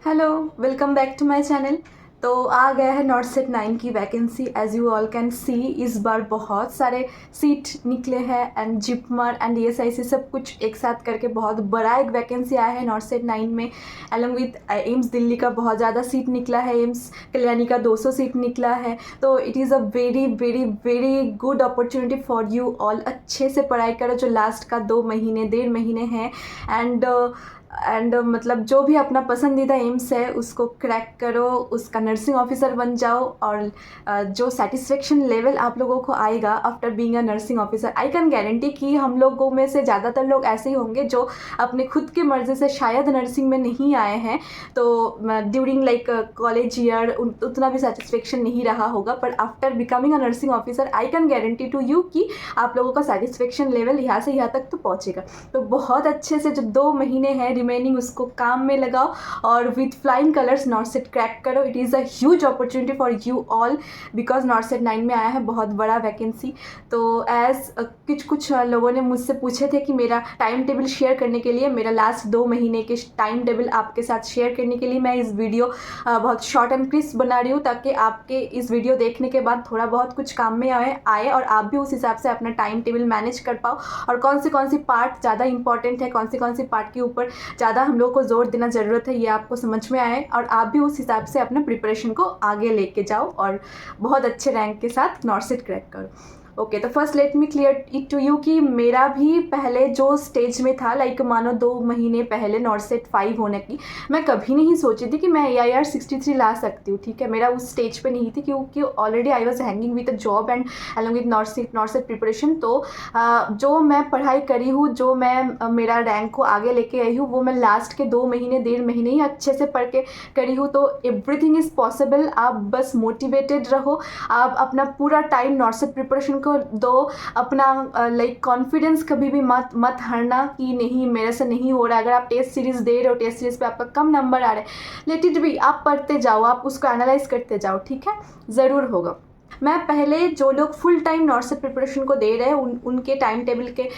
Hello, welcome back to my channel. तो आ गया है नॉट सेट 9 की vacancy. As you all can see, इस बार बहुत सारे सीट निकले हैं एंड जिपमर एंड ईएसआईसी सब कुछ एक साथ करके बहुत बड़ा एक वैकेंसी आया है नॉट सेट 9 में। अलॉन्ग विथ एम्स दिल्ली का बहुत ज़्यादा सीट निकला है, एम्स कल्याणी का 200 सीट निकला है। तो it is a very very very good opportunity for you all. अच्छे से पढ़ाई करो जो लास्ट का 2 महीने 1.5 महीने हैं एंड मतलब जो भी अपना पसंदीदा एम्स है उसको क्रैक करो, उसका नर्सिंग ऑफिसर बन जाओ। और जो सेटिस्फेक्शन लेवल आप लोगों को आएगा after being a nursing officer, I can guarantee कि हम लोगों में से ज़्यादातर लोग ऐसे ही होंगे जो अपने खुद की मर्ज़ी से शायद नर्सिंग में नहीं आए हैं। तो ड्यूरिंग लाइक कॉलेज ईयर उतना भी सेटिस्फेक्शन नहीं रहा होगा, पर after becoming a nursing officer I can guarantee to you कि आप लोगों का सेटिस्फेक्शन लेवल यहाँ से यहाँ तक तो पहुँचेगा। तो बहुत अच्छे से जो 2 महीने हैं रिमेनिंग उसको काम में लगाओ और with flying colours NET set crack करो। It is a huge opportunity for you all because NET set 9 में आया है बहुत बड़ा वैकेंसी। तो एज कुछ लोगों ने मुझसे पूछे थे कि मेरा टाइम टेबल शेयर करने के लिए, मेरा लास्ट 2 महीने के टाइम टेबल आपके साथ शेयर करने के लिए मैं इस वीडियो बहुत शॉर्ट एंड क्रिस्प बना रही हूँ, ताकि आपके इस वीडियो देखने के बाद थोड़ा बहुत कुछ काम में आए और आप भी उस हिसाब से अपना टाइम टेबल मैनेज कर पाओ। और कौन सी पार्ट ज़्यादा इंपॉर्टेंट है, कौन सी पार्ट के ऊपर ज़्यादा हम लोग को जोर देना ज़रूरत है, ये आपको समझ में आए और आप भी उस हिसाब से अपने प्रिपरेशन को आगे लेके जाओ और बहुत अच्छे रैंक के साथ नॉट सेट क्रैक करो। ओके, तो first let me clear it to you कि मेरा भी पहले जो स्टेज में था, लाइक मानो 2 महीने पहले नॉट सेट 5 होने की, मैं कभी नहीं सोची थी कि मैं AIR 63 ला सकती हूँ। ठीक है, मेरा उस स्टेज पे नहीं थी क्योंकि already I was hanging with a job and along with not set preparation. तो जो मैं पढ़ाई करी हूँ, जो मैं मेरा रैंक को आगे लेके आई हूँ, वो मैं लास्ट के 2 महीने 1.5 महीने ही अच्छे से पढ़ के करी हूँ। तो एवरीथिंग इज़ पॉसिबल। आप बस मोटिवेटेड रहो, आप अपना पूरा टाइम नॉट सेट प्रिपरेशन को दो। अपना लाइक कॉन्फिडेंस कभी भी मत हारना कि नहीं मेरे से नहीं हो रहा है। अगर आप टेस्ट सीरीज़ दे रहे हो, टेस्ट सीरीज़ पे आपका कम नंबर आ रहा है, लेट इट बी, आप पढ़ते जाओ, आप उसको एनालाइज करते जाओ। ठीक है, ज़रूर होगा। मैं पहले जो लोग full time not set preparation को दे रहे हैं उनके टाइम टेबल के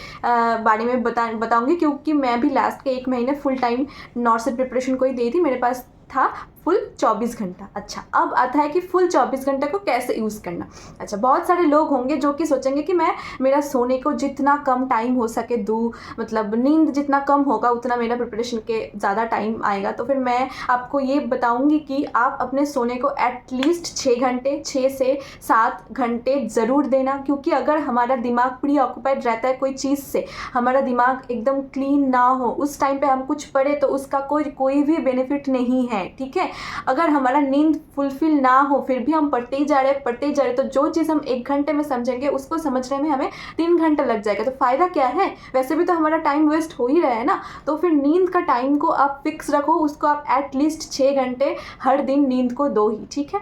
बारे में बताऊंगी, क्योंकि मैं भी लास्ट के 1 महीने full time not set preparation को ही दी थी। मेरे पास था फुल 24 घंटा। अच्छा, अब आता है कि फुल 24 घंटे को कैसे यूज़ करना। अच्छा, बहुत सारे लोग होंगे जो कि सोचेंगे कि मैं मेरा सोने को जितना कम टाइम हो सके दूँ, मतलब नींद जितना कम होगा उतना मेरा प्रिपरेशन के ज़्यादा टाइम आएगा। तो फिर मैं आपको ये बताऊंगी कि आप अपने सोने को एटलीस्ट 6 घंटे, 6 से 7 घंटे ज़रूर देना, क्योंकि अगर हमारा दिमाग प्री ऑक्यूपाइड रहता है कोई चीज़ से, हमारा दिमाग एकदम क्लीन ना हो, उस टाइम पे हम कुछ पढ़े तो उसका कोई भी बेनिफिट नहीं है। ठीक है, अगर हमारा नींद फुलफिल ना हो फिर भी हम पढ़ते ही जा रहे, तो जो चीज़ हम 1 घंटे में समझेंगे उसको समझने में हमें 3 घंटे लग जाएगा। तो फ़ायदा क्या है, वैसे भी तो हमारा टाइम वेस्ट हो ही रहा है ना। तो फिर नींद का टाइम को आप फिक्स रखो, उसको आप एटलीस्ट 6 घंटे हर दिन नींद को दो ही। ठीक है।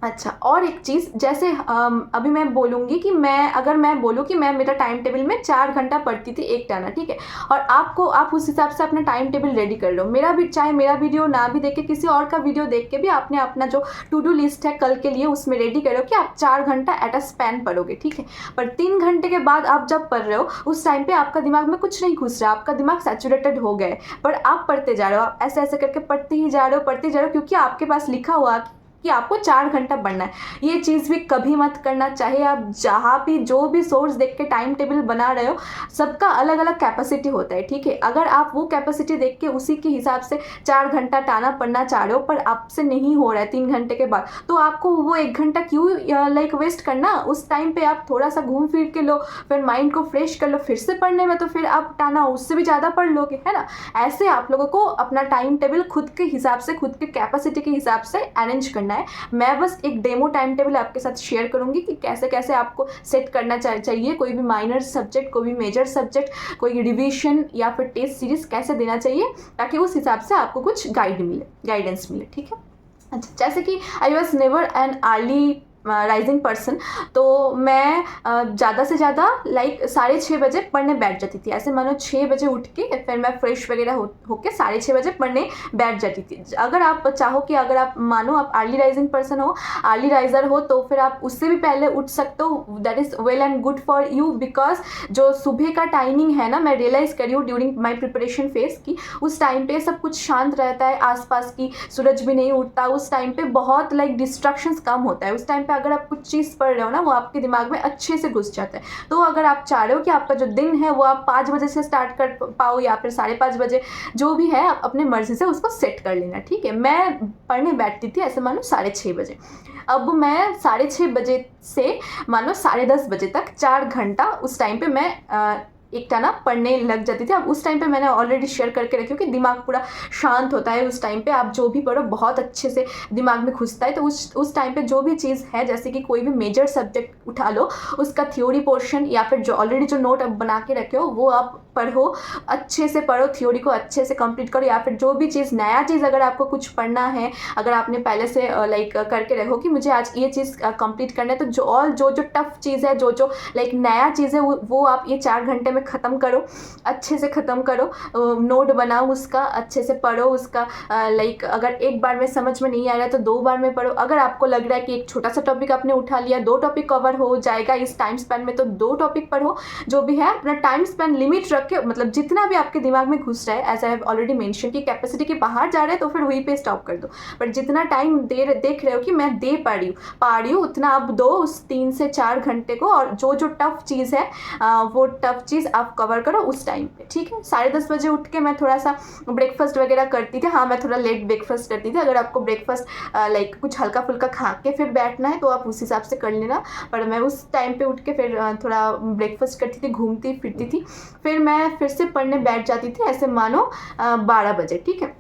अच्छा, और एक चीज़, जैसे अभी मैं बोलूँगी कि अगर मैं बोलूँ कि मैं मेरा टाइम टेबल में 4 घंटा पढ़ती थी एक टाना, ठीक है, और आप उस हिसाब से अपना टाइम टेबल रेडी कर लो। चाहे मेरा वीडियो ना भी देख के किसी और का वीडियो देख के भी आपने अपना जो टू डू लिस्ट है कल के लिए उसमें रेडी करो कि आप 4 घंटा एट अ स्पैन पढ़ोगे। ठीक है, पर 3 घंटे के बाद आप जब पढ़ रहे हो उस टाइम पर आपका दिमाग में कुछ नहीं घुस रहा, आपका दिमाग सैचुरेटेड हो गया है, पर आप पढ़ते जा रहे हो, आप ऐसे ऐसे करके पढ़ते ही जा रहे हो, क्योंकि आपके पास लिखा हुआ कि आपको 4 घंटा पढ़ना है। ये चीज़ भी कभी मत करना, चाहे आप जहाँ भी जो भी सोर्स देख के टाइम टेबल बना रहे हो, सबका अलग अलग कैपेसिटी होता है। ठीक है, अगर आप वो कैपेसिटी देख के उसी के हिसाब से 4 घंटा टाना पढ़ना चाह रहे हो, पर आपसे नहीं हो रहा है 3 घंटे के बाद, तो आपको वो 1 घंटा क्यों लाइक वेस्ट करना। उस टाइम पे आप थोड़ा सा घूम फिर के लो, फिर माइंड को फ्रेश कर लो, फिर से पढ़ने में, तो फिर आप टाना उससे भी ज़्यादा पढ़ लोगे, है ना। ऐसे आप लोगों को अपना टाइम टेबल खुद के हिसाब से, खुद के कैपेसिटी के हिसाब से अरेंज करना है। मैं बस एक डेमो टाइम टेबल आपके साथ शेयर करूंगी कि कैसे कैसे आपको सेट करना चाहिए, कोई भी माइनर सब्जेक्ट, कोई भी मेजर सब्जेक्ट, कोई रिवीजन या फिर टेस्ट सीरीज कैसे देना चाहिए, ताकि उस हिसाब से आपको कुछ गाइडेंस मिले। ठीक है। अच्छा, जैसे कि I was never an early rising person, तो मैं ज़्यादा से ज़्यादा लाइक 6:30 बजे पढ़ने बैठ जाती थी। ऐसे मानो 6 बजे उठ के फिर मैं फ्रेश वगैरह होके 6:30 बजे पढ़ने बैठ जाती थी। अगर आप चाहो कि अगर आप मानो आप अर्ली राइजिंग पर्सन हो, अर्ली राइजर हो, तो फिर आप उससे भी पहले उठ सकते हो। That is well and good for you, because जो सुबह का टाइमिंग है ना, मैं रियलाइज़ करी हूँ ड्यूरिंग माई प्रिपरेशन फेज की उस टाइम पे सब कुछ शांत रहता है, आसपास की सूरज भी नहीं उठता, उस टाइम पे बहुत लाइक डिस्ट्रैक्शंस कम होता है। उस टाइम पे अगर आप कुछ चीज़ पढ़ रहे हो ना, वो आपके दिमाग में अच्छे से घुस जाता है। तो अगर आप चाह रहे हो कि आपका जो दिन है वो आप 5 बजे से स्टार्ट कर पाओ या फिर 5:30 बजे, जो भी है आप अपने मर्जी से उसको सेट कर लेना, ठीक है। मैं पढ़ने बैठती थी ऐसे मानो 6:30 बजे। अब मैं 6:30 बजे से मानो 10:30 बजे तक 4 घंटा उस टाइम पे मैं एक टाना पढ़ने लग जाती थी। अब उस टाइम पे मैंने ऑलरेडी शेयर करके रखी हूँ कि दिमाग पूरा शांत होता है। उस टाइम पे आप जो भी पढ़ो बहुत अच्छे से दिमाग में घुसता है। तो उस टाइम पे जो भी चीज़ है, जैसे कि कोई भी मेजर सब्जेक्ट उठा लो, उसका थ्योरी पोर्शन या फिर जो ऑलरेडी जो नोट आप बना के रखे हो वो आप पढ़ो, अच्छे से पढ़ो, थ्योरी को अच्छे से कंप्लीट करो। या फिर जो भी चीज़ नया चीज़ अगर आपको कुछ पढ़ना है, अगर आपने पहले से लाइक करके रखो कि मुझे आज ये चीज़ कंप्लीट करना है, तो जो टफ चीज़ है, जो लाइक नया चीज़ है, वो आप ये 4 घंटे में ख़त्म करो, अच्छे से ख़त्म करो। नोट बनाओ, उसका अच्छे से पढ़ो, उसका लाइक अगर एक बार में समझ में नहीं आ रहा है तो 2 बार में पढ़ो। अगर आपको लग रहा है कि एक छोटा सा टॉपिक आपने उठा लिया, 2 टॉपिक कवर हो जाएगा इस टाइम स्पैन में, तो 2 टॉपिक पढ़ो। जो भी है अपना टाइम स्पैन लिमिट रख के, मतलब जितना भी आपके दिमाग में घुस रहा है, as I have already mention कि कैपेसिटी के बाहर जा रहा है तो फिर वहीं पे स्टॉप कर दो। पर जितना टाइम देख रहे हो कि मैं दे पा रही हूँ उतना आप दो उस 3 से 4 घंटे को। और जो टफ चीज़ है वो टफ चीज़ आप कवर करो उस टाइम पे, ठीक है। 10:30 बजे उठ के मैं थोड़ा सा ब्रेकफास्ट वगैरह करती थी। हाँ, मैं थोड़ा लेट ब्रेकफास्ट करती थी। अगर आपको ब्रेकफास्ट लाइक कुछ हल्का फुल्का खा के फिर बैठना है तो आप उस हिसाब से कर लेना। पर मैं उस टाइम पे उठ के फिर थोड़ा ब्रेकफास्ट करती थी, घूमती फिरती थी, फिर मैं फिर से पढ़ने बैठ जाती थी ऐसे मानो 12 बजे, ठीक है।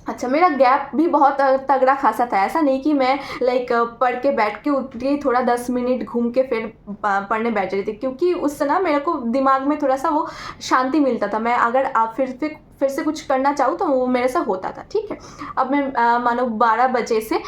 अच्छा, मेरा गैप भी बहुत तगड़ा खासा था। ऐसा नहीं कि मैं लाइक पढ़ के बैठ के उठ के थोड़ा 10 मिनट घूम के फिर पढ़ने बैठ जाती थी, क्योंकि उससे ना मेरे को दिमाग में थोड़ा सा वो शांति मिलता था। मैं अगर आप फिर से कुछ करना चाहूँ तो वो मेरे से होता था, ठीक है। अब मैं मानो 12 बजे से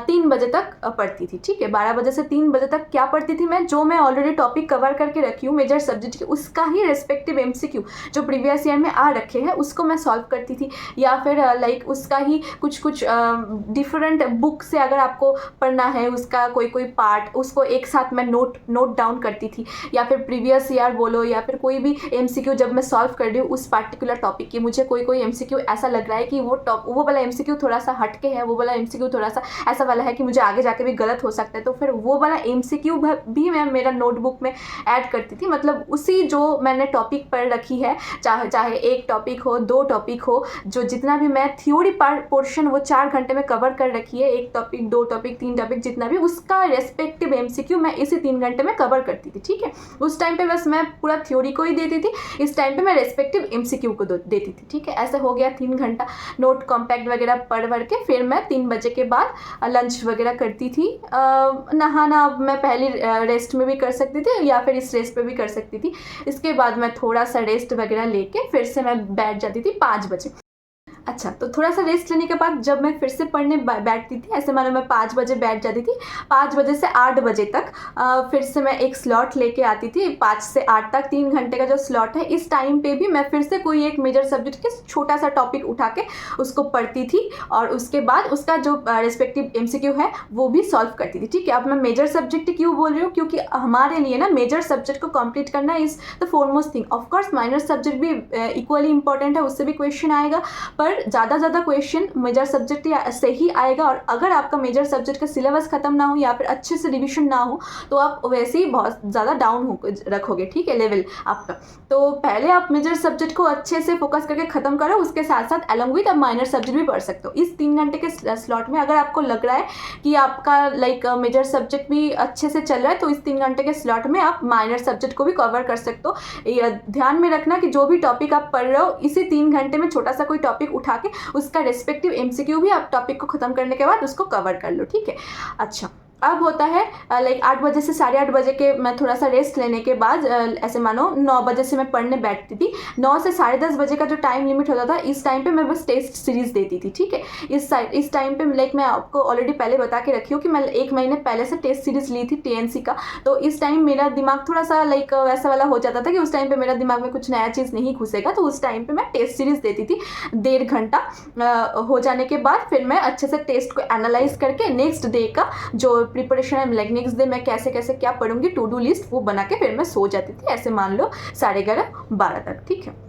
3 बजे तक पढ़ती थी, ठीक है। 12 बजे से 3 बजे तक क्या पढ़ती थी मैं, जो मैं ऑलरेडी टॉपिक कवर करके रखी हूँ मेजर सब्जेक्ट की, उसका ही रेस्पेक्टिव MCQ जो प्रीवियस ईयर में आ रखे हैं उसको मैं सॉल्व करती थी। या फिर लाइक उसका ही कुछ डिफरेंट बुक से अगर आपको पढ़ना है उसका कोई पार्ट, उसको एक साथ मैं नोट डाउन करती थी। या फिर प्रीवियस ईयर बोलो या फिर कोई भी MCQ जब मैं सॉल्व कर रही हूँ उस पार्टिकुलर टॉपिक की, मुझे कोई MCQ ऐसा लग रहा है कि वो वाला MCQ थोड़ा सा हटके है, वो वाला MCQ थोड़ा सा ऐसा वाला है कि मुझे आगे जाके भी गलत हो सकता है, तो फिर वो वाला MCQ भी मैं मेरा नोटबुक में ऐड करती थी। मतलब उसी जो मैंने टॉपिक पढ़ रखी है, चाहे एक टॉपिक हो, 2 टॉपिक हो, जो जितना भी मैं थ्योरी पोर्शन वो 4 घंटे में कवर कर रखी है, 1 टॉपिक 2 टॉपिक 3 टॉपिक जितना भी, उसका रेस्पेक्टिव MCQ मैं इसी 3 घंटे में कवर करती थी, ठीक है। उस टाइम पे बस मैं पूरा थ्योरी को ही देती थी, इस टाइम पे मैं रेस्पेक्टिव MCQ को देती थी, ठीक है। ऐसे हो गया 3 घंटा नोट कॉम्पैक्ट वगैरह पढ़ के फिर मैं 3 बजे के बाद लंच वगैरह करती थी। नहाना मैं पहले रेस्ट में भी कर सकती थी या फिर इस रेस्ट पे भी कर सकती थी। इसके बाद मैं थोड़ा सा रेस्ट वगैरह लेके फिर से मैं बैठ जाती थी 5 बजे। अच्छा, तो थोड़ा सा रेस्ट लेने के बाद जब मैं फिर से पढ़ने बैठती थी, ऐसे मानो मैं 5 बजे बैठ जाती थी, 5 बजे से 8 बजे तक फिर से मैं एक स्लॉट लेके आती थी। 5 से 8 तक 3 घंटे का जो स्लॉट है, इस टाइम पे भी मैं फिर से कोई एक मेजर सब्जेक्ट के छोटा सा टॉपिक उठा के उसको पढ़ती थी और उसके बाद उसका जो रेस्पेक्टिव MCQ है वो भी सॉल्व करती थी, ठीक है। अब मैं मेजर सब्जेक्ट क्यों बोल रही हूँ, क्योंकि हमारे लिए ना मेजर सब्जेक्ट को कंप्लीट करना is the foremost thing. Of course minor subject भी इक्वली इंपॉर्टेंट है, उससे भी क्वेश्चन आएगा, पर ज़्यादा क्वेश्चन मेजर सब्जेक्ट से ही आएगा। और अगर आपका मेजर सब्जेक्ट का सिलेबस खत्म ना हो या फिर अच्छे से रिविजन ना हो तो आप वैसे ही बहुत ज़्यादा डाउन रखोगे, ठीक है, लेवल आपका। तो पहले आप मेजर सब्जेक्ट को अच्छे से फोकस करके ख़त्म करो, उसके साथ साथ अलॉन्ग विद आप माइनर सब्जेक्ट भी पढ़ सकते हो। इस 3 घंटे के स्लॉट में अगर आपको लग रहा है कि आपका लाइक मेजर सब्जेक्ट भी अच्छे से चल रहा है तो इस 3 घंटे के स्लॉट में आप माइनर सब्जेक्ट को भी कवर कर सकते हो। ध्यान में रखना कि जो भी टॉपिक आप पढ़ रहे हो इसी 3 घंटे में छोटा सा कोई टॉपिक उठा के उसका रेस्पेक्टिव MCQ भी आप टॉपिक को ख़त्म करने के बाद उसको कवर कर लो, ठीक है। अच्छा, अब होता है लाइक 8 बजे से 8:30 बजे के मैं थोड़ा सा रेस्ट लेने के बाद ऐसे मानो 9 बजे से मैं पढ़ने बैठती थी। 9 से 10:30 बजे का जो टाइम लिमिट होता था, इस टाइम पे मैं बस टेस्ट सीरीज़ देती थी, ठीक है। इस टाइम पे लाइक मैं आपको ऑलरेडी पहले बता के रखी हूँ कि मैं 1 महीने पहले से टेस्ट सीरीज़ ली थी टीएनसी का। तो इस टाइम मेरा दिमाग थोड़ा सा लाइक वैसा वाला हो जाता था कि उस टाइम पर मेरा दिमाग में कुछ नया चीज़ नहीं घुसेगा, तो उस टाइम पर मैं टेस्ट सीरीज़ देती थी। 1.5 घंटा हो जाने के बाद फिर मैं अच्छे से टेस्ट को एनालाइज करके नेक्स्ट डे का जो प्रिपरेशन है, लाइक नेक्स्ट डे मैं कैसे कैसे क्या पढ़ूंगी, टू डू लिस्ट वो बना के फिर मैं सो जाती थी, ऐसे मान लो 11:30-12 तक, ठीक है।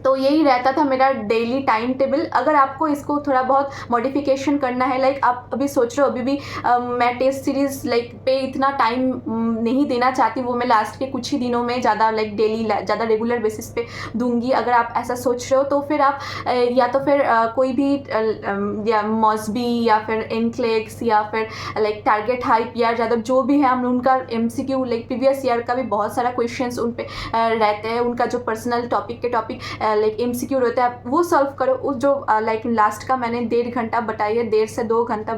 तो यही रहता था मेरा डेली टाइम टेबल। अगर आपको इसको थोड़ा बहुत मॉडिफिकेशन करना है, लाइक आप अभी सोच रहे हो अभी भी मैं टेस्ट सीरीज़ लाइक पे इतना टाइम नहीं देना चाहती, वो मैं लास्ट के कुछ ही दिनों में ज़्यादा लाइक डेली ज़्यादा रेगुलर बेसिस पे दूंगी। अगर आप ऐसा सोच रहे हो तो फिर आप या तो फिर कोई भी या मॉस्बी या फिर एनक्लेक्स या फिर लाइक टारगेट हाइप या ज़्यादा जो भी है, हम उनका MCQ लाइक प्रीवियस ईयर का भी बहुत सारा क्वेश्चंस उन पे रहते हैं, उनका जो पर्सनल टॉपिक लाइक MCQ रहता है वो सॉल्व करो। उस जो लाइक लास्ट का मैंने 1.5 घंटा बताई है, 1.5 से 2 घंटा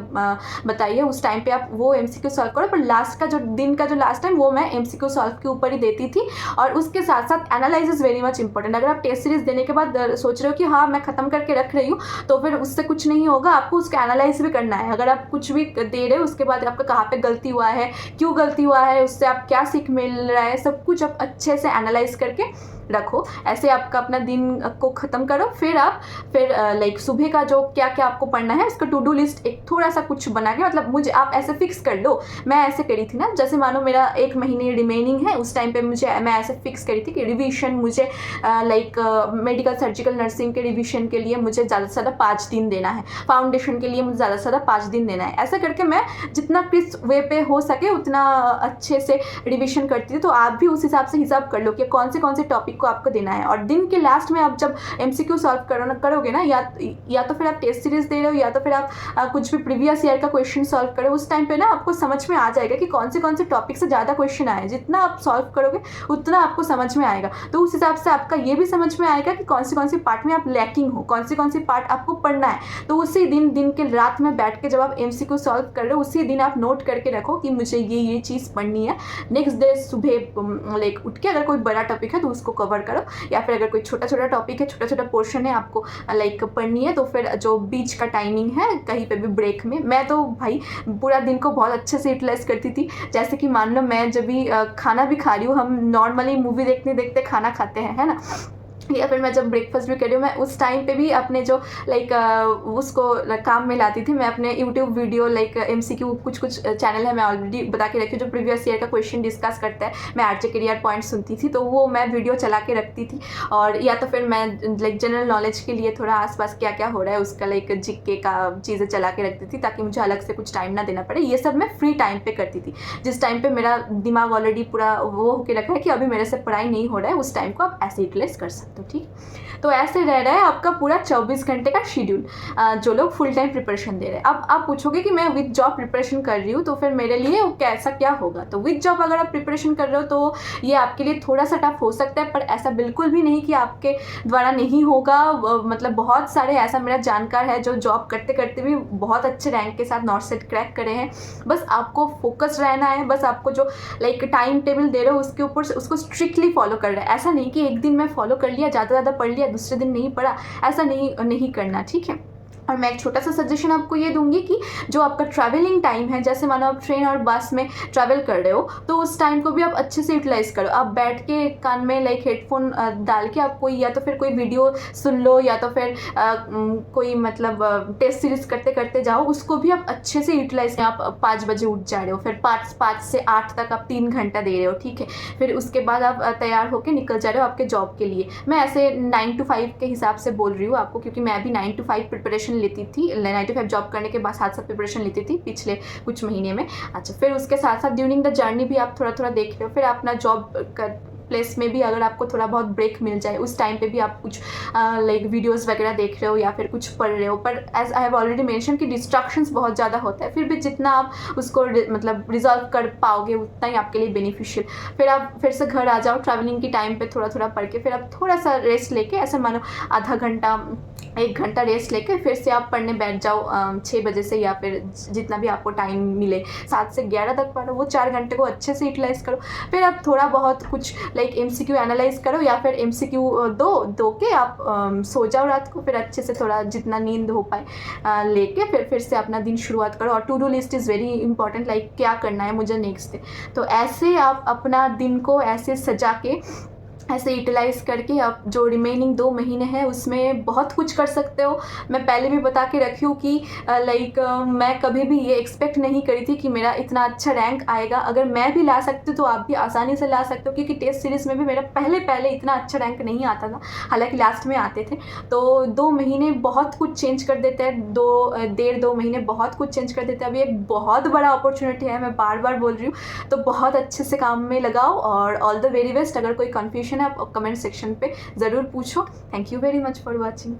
बताई है, उस टाइम पे आप वो MCQ सॉल्व करो। पर लास्ट का जो दिन का जो लास्ट टाइम वो मैं MCQ सॉल्व के ऊपर ही देती थी। और उसके साथ साथ analyse is very much important. अगर आप टेस्ट सीरीज़ देने के बाद सोच रहे हो कि हाँ मैं ख़त्म करके रख रही हूँ, तो फिर उससे कुछ नहीं होगा, आपको उसका एनालाइज भी करना है। अगर आप कुछ भी दे रहे हो उसके बाद आपका कहाँ पे गलती हुआ है, क्यों गलती हुआ है, उससे आप क्या सीख मिल रहा है, सब कुछ आप अच्छे से एनालाइज करके रखो। ऐसे आपका अपना दिन को ख़त्म करो। फिर आप लाइक सुबह का जो क्या क्या आपको पढ़ना है उसका टू डू लिस्ट एक थोड़ा सा कुछ बना के, मतलब मुझे आप ऐसे फिक्स कर लो। मैं ऐसे करी थी ना, जैसे मानो मेरा 1 महीने रिमेनिंग है, उस टाइम पे मैं ऐसे फिक्स करी थी कि रिवीजन मुझे लाइक मेडिकल सर्जिकल नर्सिंग के रिवीजन के लिए मुझे ज़्यादा से ज़्यादा 5 दिन देना है, फाउंडेशन के लिए मुझे ज़्यादा से ज़्यादा 5 दिन देना है। ऐसा करके मैं जितना किस वे पे हो सके उतना अच्छे से रिविजन करती थी। तो आप भी उस हिसाब से हिसाब कर लो कि कौन से टॉपिक को आपको देना है। और दिन के लास्ट में आप जब MCQ सॉल्व करोगे ना, या तो फिर आप टेस्ट सीरीज दे रहे हो या तो फिर आप कुछ भी प्रीवियस ईयर का क्वेश्चन सॉल्व करो, उस टाइम पे ना आपको समझ में आ जाएगा कि कौन से टॉपिक से ज़्यादा क्वेश्चन आए। जितना आप सॉल्व करोगे उतना आपको समझ में आएगा। तो उस हिसाब से आपका ये भी समझ में आएगा कि कौन सी पार्ट में आप लैकिंग हो, कौन सी पार्ट आपको पढ़ना है। तो उसी दिन के रात में बैठ के जब आप MCQ सॉल्व कर रहे हो, उसी दिन आप नोट करके रखो कि मुझे ये चीज़ पढ़नी है। नेक्स्ट डे सुबह लाइक उठ के अगर कोई बड़ा टॉपिक है तो उसको कवर करो, या फिर अगर कोई छोटा टॉपिक है, छोटा पोर्शन है आपको लाइक पढ़नी है, तो फिर जो बीच का टाइमिंग है कहीं पे भी ब्रेक में, मैं तो भाई पूरा दिन को बहुत अच्छे से यूटिलाइज करती थी। जैसे कि मान लो मैं जब भी खाना भी खा रही हूँ, हम नॉर्मली मूवी देखते देखते खाना खाते हैं, है ना, या फिर मैं जब ब्रेकफास्ट भी कर रही हूँ, मैं उस टाइम पे भी अपने जो लाइक उसको काम में लाती थी। मैं अपने यूट्यूब वीडियो लाइक MCQ कुछ चैनल है, मैं ऑलरेडी बता के रखी हूँ, जो प्रीवियस ईयर का क्वेश्चन डिस्कस करता है, मैं आरजे करियर पॉइंट सुनती थी, तो वो मैं वीडियो चला के रखती थी। और या तो फिर मैं लाइक जनरल नॉलेज के लिए थोड़ा आसपास क्या क्या हो रहा है उसका लाइक GK का चीज़ें चला के रखती थी, ताकि मुझे अलग से कुछ टाइम ना देना पड़े। ये सब मैं फ्री टाइम पर करती थी, जिस टाइम पर मेरा दिमाग ऑलरेडी पूरा वो होकर रखा है कि अभी मेरे से पढ़ाई नहीं हो रहा है, उस टाइम को आप ऐसे यूटिलाइज कर सकते हो, ठीक। तो ऐसे रह रहा है आपका पूरा 24 घंटे का शेड्यूल, जो लोग फुल टाइम प्रिपरेशन दे रहे हैं। अब आप पूछोगे कि मैं विद जॉब प्रिपरेशन कर रही हूँ, तो फिर मेरे लिए कैसा क्या होगा। तो विद जॉब अगर आप प्रिपरेशन कर रहे हो तो ये आपके लिए थोड़ा सा टफ हो सकता है, पर ऐसा बिल्कुल भी नहीं कि आपके द्वारा नहीं होगा। मतलब बहुत सारे ऐसा मेरा जानकार है जो जॉब करते करते भी बहुत अच्छे रैंक के साथ नॉर्थ सेट क्रैक करे हैं। बस आपको फोकस रहना है, बस आपको जो लाइक टाइम टेबल दे रहे हो उसके ऊपर से उसको स्ट्रिक्टली फॉलो कर रहा है। ऐसा नहीं कि एक दिन मैं फॉलो कर लिया, ज़्यादा पढ़ लिया, दूसरे दिन नहीं पढ़ा, ऐसा नहीं करना, ठीक है। और मैं एक छोटा सा सजेशन आपको ये दूंगी कि जो आपका ट्रैवलिंग टाइम है, जैसे मानो आप ट्रेन और बस में ट्रैवल कर रहे हो, तो उस टाइम को भी आप अच्छे से यूटिलाइज करो। आप बैठ के कान में लाइक हेडफोन डाल के आप कोई या तो फिर कोई वीडियो सुन लो, या तो फिर कोई मतलब टेस्ट सीरीज करते करते जाओ, उसको भी आप अच्छे से यूटिलाइज। आप 5 बजे उठ जा रहे हो, फिर 5 से 8 तक आप 3 घंटा दे रहे हो, ठीक है। फिर उसके बाद आप तैयार होकर निकल जा रहे हो आपके जॉब के लिए। मैं ऐसे 9 to 5 के हिसाब से बोल रही हूँ आपको, क्योंकि मैं भी 9 to 5 प्रिपरेशन लेती थी। 9 to 5 जॉब करने के बाद साथ प्रिपरेशन लेती थी पिछले कुछ महीने में। अच्छा, फिर उसके साथ ड्यूरिंग द जर्नी भी आप थोड़ा देख रहे हो। फिर अपना जॉब प्लेस में भी अगर आपको थोड़ा बहुत ब्रेक मिल जाए, उस टाइम पे भी आप कुछ लाइक वीडियोस वगैरह देख रहे हो या फिर कुछ पढ़ रहे हो, पर as I have already mention कि डिस्ट्रैक्शंस बहुत ज़्यादा होता है, फिर भी जितना आप उसको मतलब रिजॉल्व कर पाओगे उतना ही आपके लिए बेनिफिशियल। फिर आप फिर से घर आ जाओ, ट्रैवलिंग की टाइम पे थोड़ा थोड़ा पढ़ के फिर आप थोड़ा सा रेस्ट लेके, ऐसे मानो आधा घंटा 1 घंटा रेस्ट लेके फिर से आप पढ़ने बैठ जाओ 6 बजे से, या फिर जितना भी आपको टाइम मिले 7 से 11 तक पढ़ो, वो 4 घंटे को अच्छे से यूटिलाइज करो। फिर आप थोड़ा बहुत कुछ लाइक MCQ एनालाइज करो, या फिर MCQ दो के आप सो जाओ रात को, फिर अच्छे से थोड़ा जितना नींद हो पाए लेके फिर से अपना दिन शुरुआत करो। और to do list is very important, like क्या करना है मुझे नेक्स्ट डे। तो ऐसे आप अपना दिन को ऐसे सजा के, ऐसे यूटिलाइज़ करके आप जो रिमेनिंग 2 महीने हैं उसमें बहुत कुछ कर सकते हो। मैं पहले भी बता के रखी हूँ कि लाइक मैं कभी भी ये एक्सपेक्ट नहीं करी थी कि मेरा इतना अच्छा रैंक आएगा। अगर मैं भी ला सकती हूँ तो आप भी आसानी से ला सकते हो, क्योंकि टेस्ट सीरीज़ में भी मेरा पहले इतना अच्छा रैंक नहीं आता था, हालांकि लास्ट में आते थे। तो 2 महीने बहुत कुछ चेंज कर देते हैं, 2 महीने बहुत कुछ चेंज कर देते हैं। अभी एक बहुत बड़ा अपॉर्चुनिटी है, मैं बार बार बोल रही हूँ, तो बहुत अच्छे से काम में लगाओ और ऑल द वेरी बेस्ट। अगर कोई कन्फ्यूजन है आप कमेंट सेक्शन पे ज़रूर पूछो। Thank you very much for watching.